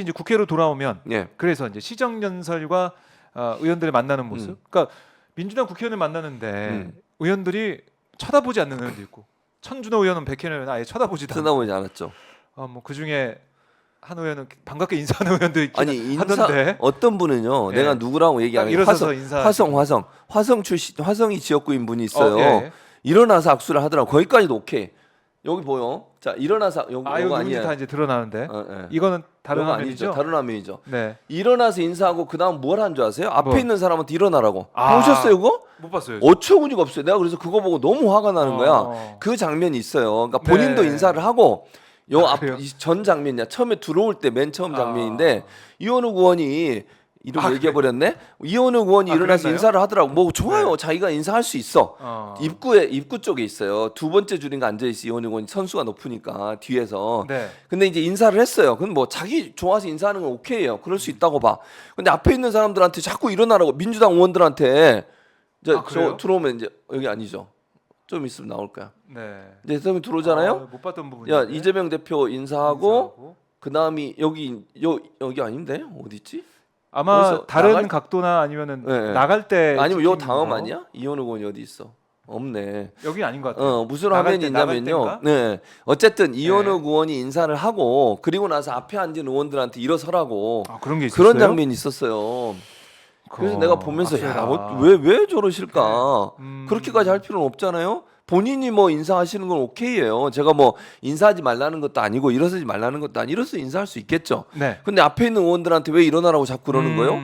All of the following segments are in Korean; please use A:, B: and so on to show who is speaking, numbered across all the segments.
A: 이제 국회로 돌아오면
B: 예.
A: 그래서 이제 시정연설과 의원들을 만나는 모습. 그러니까 민주당 국회의원을 만나는데 의원들이 쳐다보지 않는 의원도 있고 천준호 의원은 백현우 의원은 아예 쳐다보지도 않고
B: 쳐다보지 않았죠.
A: 뭐그 중에 한 의원은 반갑게 인사하는 의원도 있긴
B: 아니 인사
A: 하던데
B: 어떤 분은요.
A: 예.
B: 내가 누구라고 얘기 안
A: 딱
B: 해요.
A: 일어서서 인사.
B: 화성 출신 화성이 지역구인 분이 있어요.
A: 예.
B: 일어나서 악수를 하더라고. 거기까지도 오케이. 여기 보여. 자 일어나서
A: 이거
B: 요거
A: 누군지
B: 아니야.
A: 다 이제 드러나는데
B: 예.
A: 이거는 다른
B: 요거
A: 화면이죠.
B: 아니죠. 다른 화면이죠.
A: 네.
B: 일어나서 인사하고 그다음 뭘 한 줄 아세요? 앞에
A: 뭐?
B: 있는 사람한테 일어나라고.
A: 아.
B: 보셨어요 그거?
A: 못 봤어요.
B: 어처구니가 없어요. 내가 그래서 그거 보고 너무 화가 나는 거야. 그 장면이 있어요. 그러니까 본인도
A: 네.
B: 인사를 하고 요 앞
A: 그래요?
B: 전 장면이야. 처음에 들어올 때 맨 처음 장면인데
A: 아.
B: 이원우 의원이 이름 얘기해 버렸네. 이원우 의원이 일어나서
A: 그랬나요?
B: 인사를 하더라고. 뭐 좋아요.
A: 네.
B: 자기가 인사할 수 있어. 입구 쪽에 있어요. 두 번째 줄인가 앉아 있어. 이원우 의원이 선수가 높으니까 뒤에서.
A: 네.
B: 근데 이제 인사를 했어요. 그건 뭐 자기 좋아서 인사하는 건 오케이예요. 그럴 수 있다고 봐. 근데 앞에 있는 사람들한테 자꾸 일어나라고 민주당 의원들한테 저
A: 그래요?
B: 들어오면 이제 여기 아니죠. 좀 있으면 나올 거야.
A: 네.
B: 이제 좀 들어오잖아요.
A: 못 봤던 부분이.
B: 야 이재명 대표 인사하고 그 다음이 여기 아닌데 어디 있지?
A: 아마
B: 어디서
A: 다른
B: 나갈-
A: 각도나 아니면은
B: 네.
A: 나갈 때
B: 아니면 요
A: 찍힌
B: 다음
A: 거.
B: 아니야? 이현우 의원이 어디 있어? 없네.
A: 여기 아닌 것 같아요.
B: 무슨
A: 나갈
B: 화면이
A: 때, 나갈
B: 있냐면요.
A: 때인가?
B: 네, 어쨌든 이현우 의원이 인사를 하고 그리고 나서 앞에 앉은 의원들한테 일어서라고
A: 그런 게 있었어요.
B: 그런 장면이 있었어요. 그래서 내가 보면서 왜 저러실까? 그렇게까지 할 필요는 없잖아요. 본인이 뭐 인사하시는 건 오케이예요. 제가 뭐 인사하지 말라는 것도 아니고 일어서지 말라는 것도 아니고 일어서 인사할 수 있겠죠.
A: 네.
B: 근데 앞에 있는 의원들한테 왜 일어나라고 자꾸 그러는 거예요?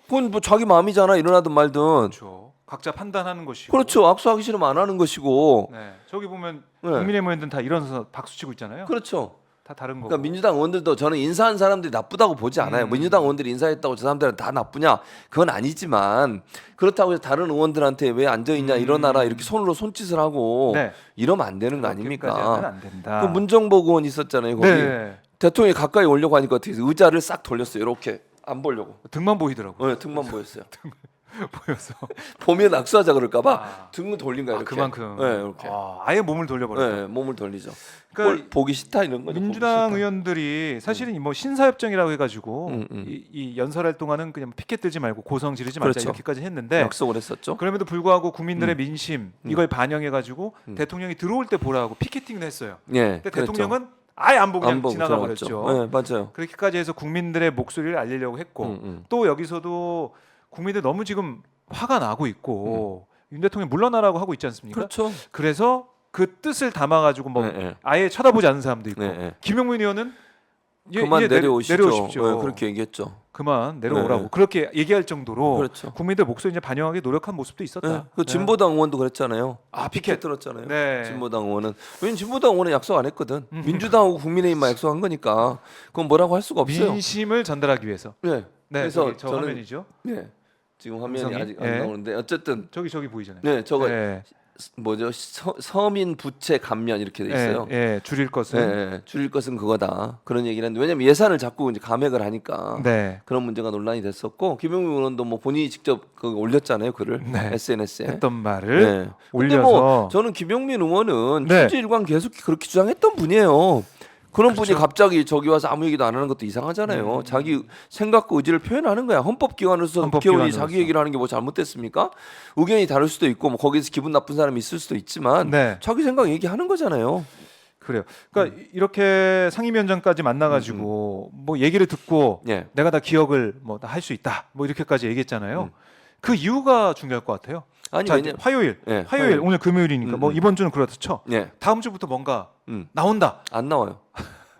B: 그건 뭐 자기 마음이잖아. 일어나든 말든.
A: 그렇죠. 각자 판단하는 것이고.
B: 그렇죠. 악수하기 싫으면 안 하는 것이고.
A: 네. 저기 보면
B: 네.
A: 국민의힘 의원들은 다 일어서서 박수 치고 있잖아요.
B: 그렇죠.
A: 다 다른 거고.
B: 그러니까 민주당 의원들도 저는 인사한 사람들이 나쁘다고 보지 않아요. 민주당 의원들이 인사했다고 저 사람들은 다 나쁘냐? 그건 아니지만 그렇다고 해서 다른 의원들한테 왜 앉아 있냐 일어나라 이렇게 손으로 손짓을 하고
A: 네.
B: 이러면 안 되는 거
A: 그렇게까지 하면
B: 아닙니까?
A: 안 된다.
B: 그 문정복 의원 있었잖아요. 거기
A: 네.
B: 대통령이 가까이 오려고 하니까 어떻게 해서 의자를 싹 돌렸어요. 이렇게 안 보려고.
A: 등만 보이더라고.
B: 네, 등만 보였어요.
A: 보여서.
B: 보면 악수하자 그럴까봐 등을 돌린 거야 이렇게.
A: 그만큼.
B: 네, 이렇게.
A: 아예 몸을 돌려버렸다.
B: 네, 몸을 돌리죠.
A: 그러니까
B: 꼴 보기 싫다 이런 거죠.
A: 민주당
B: 보기 싫다.
A: 의원들이 사실은 뭐 신사협정이라고 해가지고
B: 음.
A: 이 연설할 동안은 그냥 피켓 들지 말고 고성 지르지 말자
B: 그렇죠.
A: 이렇게까지 했는데
B: 약속을 했었죠.
A: 그럼에도 불구하고 국민들의 민심 이걸 반영해가지고 대통령이 들어올 때 보라고 피켓팅을 했어요.
B: 예.
A: 근데 대통령은 아예 안 보고 그냥 지나가
B: 지나갔죠.
A: 버렸죠.
B: 네, 맞아요.
A: 그렇게까지 해서 국민들의 목소리를 알리려고 했고 또 여기서도 국민들 너무 지금 화가 나고 있고 윤 대통령 물러나라고 하고 있지 않습니까?
B: 그렇죠.
A: 그래서 그 뜻을 담아가지고 뭐
B: 네.
A: 아예 쳐다보지 않는 사람도 있고
B: 네.
A: 김용민 의원은
B: 그만 내려오시죠.
A: 내려오십시오.
B: 네, 그렇게 얘기했죠.
A: 그만 내려오라고
B: 네.
A: 그렇게 얘기할 정도로
B: 그렇죠.
A: 국민들 목소리 이제 반영하기 노력한 모습도 있었다.
B: 네. 그 진보당 의원도 그랬잖아요.
A: 피켓
B: 들었잖아요.
A: 네.
B: 진보당 의원은 왜냐면 진보당 의원은 약속 안 했거든. 민주당하고 국민의힘만 약속한 거니까 그건 뭐라고 할 수가 없어요.
A: 민심을 전달하기 위해서.
B: 네.
A: 네,
B: 그래서
A: 저
B: 저는
A: 화면이죠.
B: 네. 지금 화면이
A: 음성이?
B: 아직 안
A: 네.
B: 나오는데 어쨌든
A: 저기 보이잖아요.
B: 네, 저거
A: 네.
B: 뭐죠? 서민 부채 감면 이렇게 돼 있어요.
A: 예, 줄일 것은.
B: 네, 줄일 것은 그거다. 그런 얘기를 했는데 왜냐면 예산을 자꾸 이제 감액을 하니까
A: 네.
B: 그런 문제가 논란이 됐었고 김용민 의원도 뭐 본인이 직접 그 올렸잖아요 글을
A: 네.
B: SNS에
A: 했던 말을
B: 네. 근데
A: 올려서
B: 뭐 저는 김용민 의원은
A: 네.
B: 취지일관 계속 그렇게 주장했던 분이에요. 그런
A: 그렇죠.
B: 분이 갑자기 저기 와서 아무 얘기도 안 하는 것도 이상하잖아요. 자기 생각과 의지를 표현하는 거야. 헌법기관으로서 국회의원이 자기 얘기를 하는 게 뭐 잘못됐습니까? 의견이 다를 수도 있고 뭐 거기서 기분 나쁜 사람이 있을 수도 있지만
A: 네.
B: 자기 생각 얘기하는 거잖아요.
A: 그래요. 그러니까 이렇게 상임위원장까지 만나가지고 뭐 얘기를 듣고
B: 예.
A: 내가 다 기억을 뭐 다 할 수 있다 뭐 이렇게까지 얘기했잖아요. 그 이유가 중요할 것 같아요.
B: 아니
A: 자,
B: 왜냐
A: 화요일,
B: 예,
A: 화요일 오늘 금요일이니까 뭐 이번 주는 그렇다 쳐.
B: 예.
A: 다음 주부터 뭔가
B: 음.
A: 나온다.
B: 안 나와요.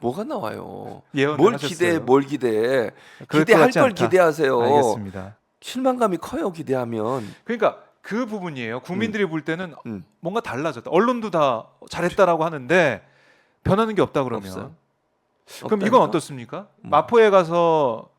B: 뭐가 나와요?
A: 예언을
B: 뭘
A: 하셨어요.
B: 기대해? 뭘 기대해?
A: 그럴
B: 기대할
A: 것 같지
B: 걸
A: 않다.
B: 기대하세요.
A: 알겠습니다.
B: 실망감이 커요. 기대하면.
A: 그러니까 그 부분이에요. 국민들이 볼 때는
B: 음.
A: 뭔가 달라졌다. 언론도 다 잘했다라고 하는데 변하는 게 없다 그러면.
B: 없어요.
A: 그럼
B: 없다니까?
A: 이건 어떻습니까? 마포에 가서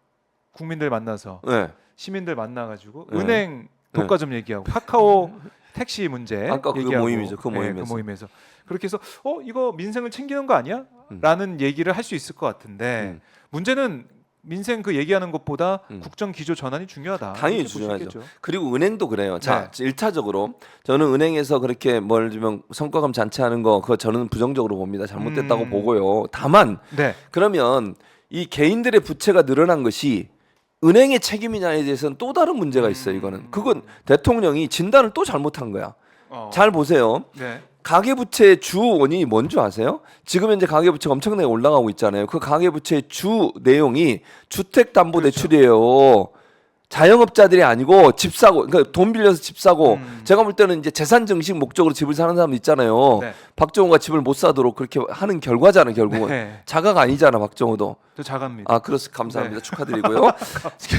A: 국민들 만나서
B: 네.
A: 시민들 만나가지고
B: 네.
A: 은행 독과점 얘기하고 카카오 택시 문제
B: 아까 그
A: 얘기하고
B: 모임이죠. 그 모임에서.
A: 그 모임에서 그렇게 해서 이거 민생을 챙기는 거 아니야? 라는 얘기를 할 수 있을 것 같은데 문제는 민생 그 얘기하는 것보다 국정 기조 전환이 중요하다.
B: 당연히
A: 이렇게 볼 수
B: 중요하죠.
A: 있겠죠.
B: 그리고 은행도 그래요. 자,
A: 네.
B: 1차적으로 저는 은행에서 그렇게 뭘 주면 성과금 잔치하는 거 그거 저는 부정적으로 봅니다. 잘못됐다고 보고요. 다만
A: 네.
B: 그러면 이 개인들의 부채가 늘어난 것이 은행의 책임이냐에 대해서는 또 다른 문제가 있어요. 이거는 그건 대통령이 진단을 또 잘못한 거야. 잘 보세요.
A: 네.
B: 가계부채의 주 원인이 뭔지 아세요? 지금 현재 가계부채가 엄청나게 올라가고 있잖아요. 그 가계부채의 주 내용이 주택담보대출이에요. 자영업자들이 아니고 집 사고, 그러니까 돈 빌려서 집 사고. 제가 볼 때는 이제 재산 증식 목적으로 집을 사는 사람 있잖아요.
A: 네.
B: 박정호가 집을 못 사도록 그렇게 하는 결과잖아요. 결국은
A: 네.
B: 자가가 아니잖아, 박정호도.
A: 저 자갑니다.
B: 아, 그렇습니다. 감사합니다. 축하드리고요.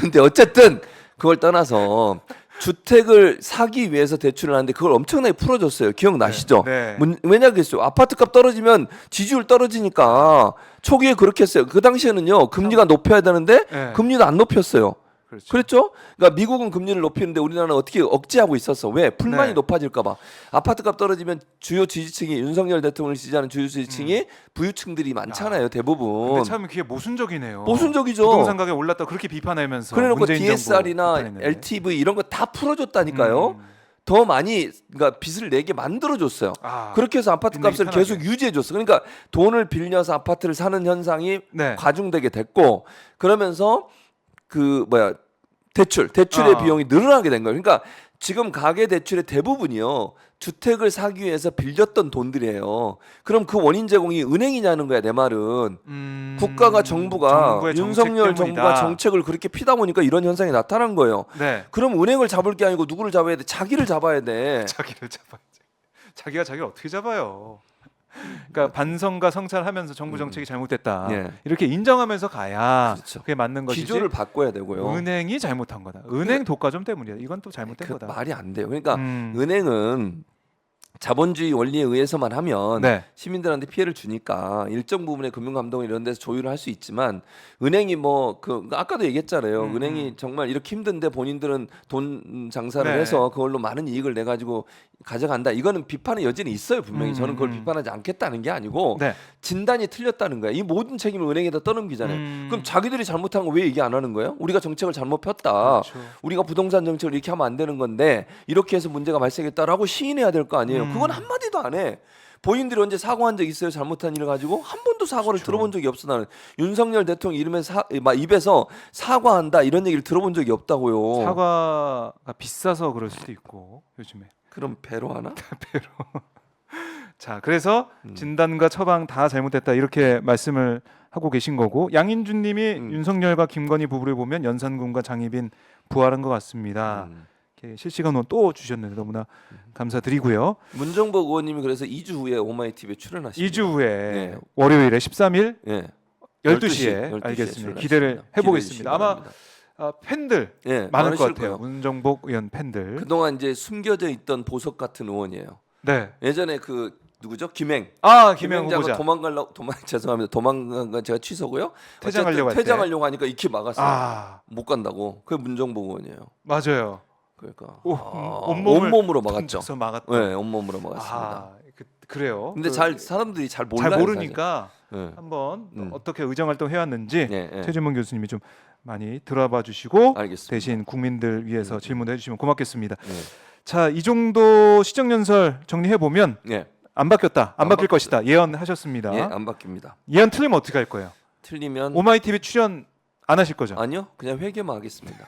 B: 근데 어쨌든 그걸 떠나서 주택을 사기 위해서 대출을 하는데 그걸 엄청나게 풀어줬어요. 기억나시죠?
A: 네.
B: 왜냐 그랬어요. 아파트값 떨어지면 지지율 떨어지니까 초기에 그렇게 했어요. 그 당시에는요 금리가 높여야 되는데
A: 네.
B: 금리도 안 높였어요.
A: 그렇죠.
B: 그랬죠? 그러니까 미국은 금리를 높이는데 우리나라는 어떻게 억제하고 있었어. 왜? 불만이
A: 네.
B: 높아질까봐. 아파트값 떨어지면 주요 지지층이 윤석열 대통령을 지지하는 주요 지지층이 부유층들이 많잖아요. 대부분.
A: 근데 참 그게 모순적이네요.
B: 모순적이죠.
A: 부동산 가격 올랐다 그렇게 비판하면서
B: 그래놓고
A: 문재인 정부
B: DSR이나
A: 비판했는데.
B: LTV 이런 거 다 풀어줬다니까요. 더 많이 그러니까 빚을 내게 만들어줬어요.
A: 아,
B: 그렇게 해서 아파트 값을
A: 편하게.
B: 계속 유지해줬어. 그러니까 돈을 빌려서 아파트를 사는 현상이
A: 네.
B: 과중되게 됐고 그러면서 그 대출의 비용이 늘어나게 된 거예요. 그러니까 지금 가계 대출의 대부분이요 주택을 사기 위해서 빌렸던 돈들이에요. 그럼 그 원인 제공이 은행이냐는 거야 내 말은. 국가가 정부가
A: 정부의
B: 윤석열
A: 정책
B: 정부가
A: 때문이다.
B: 정책을 그렇게 피다 보니까 이런 현상이 나타난 거예요.
A: 네.
B: 그럼 은행을 잡을 게 아니고 누구를 잡아야 돼? 자기를 잡아야 돼.
A: 자기를 잡아야지. 자기가 자기를 어떻게 잡아요? 그러니까 반성과 성찰하면서 정부 정책이 잘못됐다.
B: 예.
A: 이렇게 인정하면서 가야
B: 그렇죠.
A: 그게 맞는 것이지.
B: 기조를 바꿔야 되고요.
A: 은행이 잘못한 거다. 은행 독과점 때문이야. 이건 또 잘못된
B: 그
A: 거다.
B: 말이 안 돼요. 그러니까
A: 음.
B: 은행은 자본주의 원리에 의해서만 하면
A: 네.
B: 시민들한테 피해를 주니까 일정 부분의 금융감독 이런 데서 조율을 할 수 있지만 은행이 뭐 그 아까도 얘기했잖아요. 은행이 정말 이렇게 힘든데 본인들은 돈 장사를
A: 네.
B: 해서 그걸로 많은 이익을 내 가지고 가져간다. 이거는 비판의 여지는 있어요. 분명히 저는 그걸 비판하지 않겠다는 게 아니고
A: 네.
B: 진단이 틀렸다는 거야. 이 모든 책임을 은행에다 떠넘기잖아요. 그럼 자기들이 잘못한 거 왜 얘기 안 하는 거예요? 우리가 정책을 잘못 폈다.
A: 그렇죠.
B: 우리가 부동산 정책을 이렇게 하면 안 되는 건데 이렇게 해서 문제가 발생했다라고 시인해야 될 거 아니에요. 그건 한 마디도 안 해. 본인들이 언제 사과한 적 있어요? 잘못한 일을 가지고 한 번도 사과를
A: 그렇죠.
B: 들어본 적이 없어. 나는 윤석열 대통령 입에서 사과한다 이런 얘기를 들어본 적이 없다고요.
A: 사과가 비싸서 그럴 수도 있고 요즘에.
B: 그럼 배로 하나?
A: 자, 그래서 진단과 처방 다 잘못됐다 이렇게 말씀을 하고 계신 거고 양인준님이 윤석열과 김건희 부부를 보면 연산군과 장희빈 부활한 것 같습니다. 이렇게 실시간으로 또 주셨는데 너무나 감사드리고요.
B: 문정복 의원님이 그래서 2주 후에 오마이TV에 출연하십니다.
A: 2주 후에
B: 네.
A: 월요일에 13일
B: 예.
A: 12시에
B: 12시 에
A: 알겠습니다. 기대를 해보겠습니다. 아마 팬들
B: 예,
A: 많을 것
B: 많으실
A: 같아요.
B: 거예요.
A: 문정복 의원 팬들.
B: 그동안 이제 숨겨져 있던 보석 같은 의원이에요.
A: 네.
B: 예전에 그 누구죠? 김행.
A: 김영
B: 김행자가
A: 후보자.
B: 죄송합니다. 도망간 건 제가 취소고요.
A: 퇴장하려고 할 때.
B: 퇴장하려고 하니까 이렇게 막았어요. 못 간다고. 그게 문정복 의원이에요.
A: 맞아요.
B: 그러니까
A: 온몸으로
B: 막았죠.
A: 던져서 막았다.
B: 네, 온몸으로 막았습니다.
A: 그래요.
B: 근데 사람들이 잘 몰라요.
A: 잘 모르니까
B: 사실. 네.
A: 한번 어떻게 의정 활동 해왔는지
B: 네.
A: 최진문 교수님이 좀 많이 들어봐 주시고
B: 알겠습니다.
A: 대신 국민들 위해서 질문해 주시면 고맙겠습니다.
B: 네.
A: 자, 이 정도 시정연설 정리해 보면
B: 네.
A: 안 바뀌었다, 안 바뀔
B: 바뀌었어요.
A: 것이다 예언하셨습니다.
B: 예, 안 바뀝니다.
A: 예언 틀리면 어떻게 할 거예요?
B: 틀리면
A: 오마이TV 출연 안 하실 거죠?
B: 아니요, 그냥 회개만 하겠습니다.